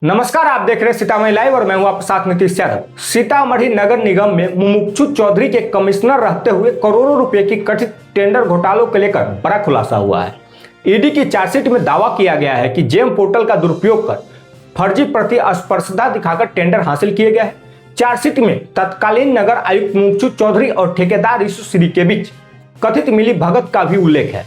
नमस्कार, आप देख रहे हैं सीतामढ़ी लाइव और मैं हूं आपके साथ नीतीश यादव। सीतामढ़ी नगर निगम में मुमुक्षु चौधरी के कमिश्नर रहते हुए करोड़ों रुपए की कथित टेंडर घोटालों को लेकर बड़ा खुलासा हुआ है। ईडी की चार्जशीट में दावा किया गया है कि जेम पोर्टल का दुरुपयोग कर फर्जी प्रतिस्पर्धा दिखाकर टेंडर हासिल किए गए हैं। चार्जशीट में तत्कालीन नगर आयुक्त मुमुक्षु चौधरी और ठेकेदार ऋषि श्री के बीच कथित मिली भगत का भी उल्लेख है।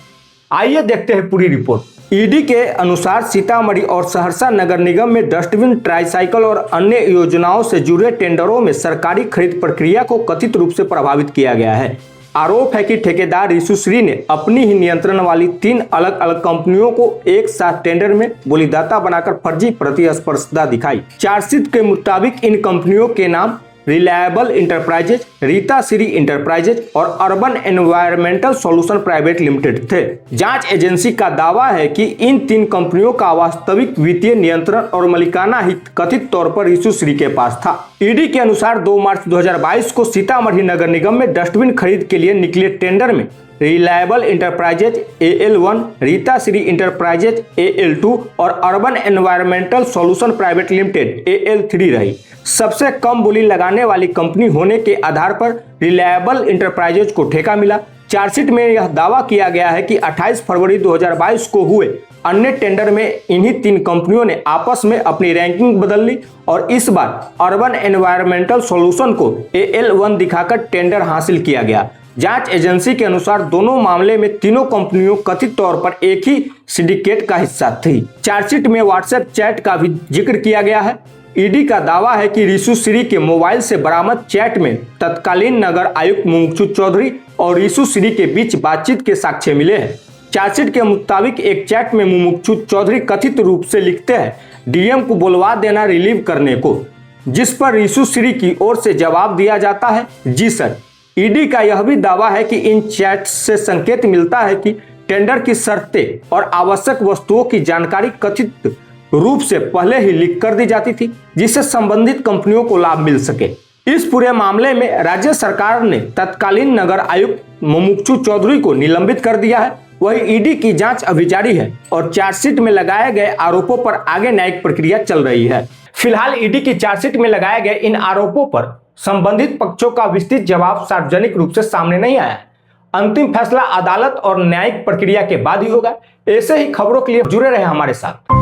आइए देखते हैं पूरी रिपोर्ट। ईडी के अनुसार सीतामढ़ी और सहरसा नगर निगम में डस्टबिन, ट्राईसाइकिल और अन्य योजनाओं से जुड़े टेंडरों में सरकारी खरीद प्रक्रिया को कथित रूप से प्रभावित किया गया है। आरोप है कि ठेकेदार ऋषि श्री ने अपनी ही नियंत्रण वाली 3 अलग अलग कंपनियों को एक साथ टेंडर में बोलीदाता बनाकर फर्जी प्रतिस्पर्धा दिखाई। चार्जशीट के मुताबिक इन कंपनियों के नाम reliable enterprises, Rita Shri enterprises और urban environmental solution private limited थे। जांच एजेंसी का दावा है कि इन 3 कंपनियों का वास्तविक वित्तीय नियंत्रण और मालिकाना हित कथित तौर पर ऋषि श्री के पास था। ईडी के अनुसार 2 मार्च 2022 को सीतामढ़ी नगर निगम में डस्टबिन खरीद के लिए निकले टेंडर में reliable enterprises AL1, Rita Shri enterprises AL2 और urban environmental solution private limited AL3 रही। सबसे कम बोली लगाने वाली कंपनी होने के आधार पर रिलायबल इंटरप्राइजेज को ठेका मिला। चार्जशीट में यह दावा किया गया है कि 28 फरवरी 2022 को हुए अन्य टेंडर में इन्हीं 3 कंपनियों ने आपस में अपनी रैंकिंग बदल ली और इस बार अर्बन एनवायरमेंटल सॉल्यूशन को AL1 दिखाकर टेंडर हासिल किया गया। जांच एजेंसी के अनुसार दोनों मामले में तीनों कंपनियों कथित तौर पर एक ही सिंडिकेट का हिस्सा थी। चार्जशीट में व्हाट्सएप चैट का भी जिक्र किया गया है। ईडी का दावा है कि ऋषि श्री के मोबाइल से बरामद चैट में तत्कालीन नगर आयुक्त मुमुक्षु चौधरी और ऋषि श्री के बीच बातचीत के साक्ष्य मिले हैं। चार्जशीट के मुताबिक एक चैट में मुमुक्षु चौधरी कथित रूप से लिखते हैं डीएम को बुलवा देना रिलीव करने को, जिस पर ऋषि श्री की ओर से जवाब दिया जाता है जी सर। ईडी का यह भी दावा है कि इन चैट से संकेत मिलता है कि टेंडर की शर्तें और आवश्यक वस्तुओं की जानकारी कथित रूप से पहले ही लीक कर दी जाती थी, जिससे संबंधित कंपनियों को लाभ मिल सके। इस पूरे मामले में राज्य सरकार ने तत्कालीन नगर आयुक्त मुमुक्षु चौधरी को निलंबित कर दिया है। वही ईडी की जांच अभी जारी है और चार्जशीट में लगाए गए आरोपों पर आगे न्यायिक प्रक्रिया चल रही है। फिलहाल ईडी की चार्जशीट में लगाए गए इन आरोपों पर संबंधित पक्षों का विस्तृत जवाब सार्वजनिक रूप से सामने नहीं आया है। अंतिम फैसला अदालत और न्यायिक प्रक्रिया के बाद ही होगा। ऐसे ही खबरों के लिए जुड़े रहे हमारे साथ।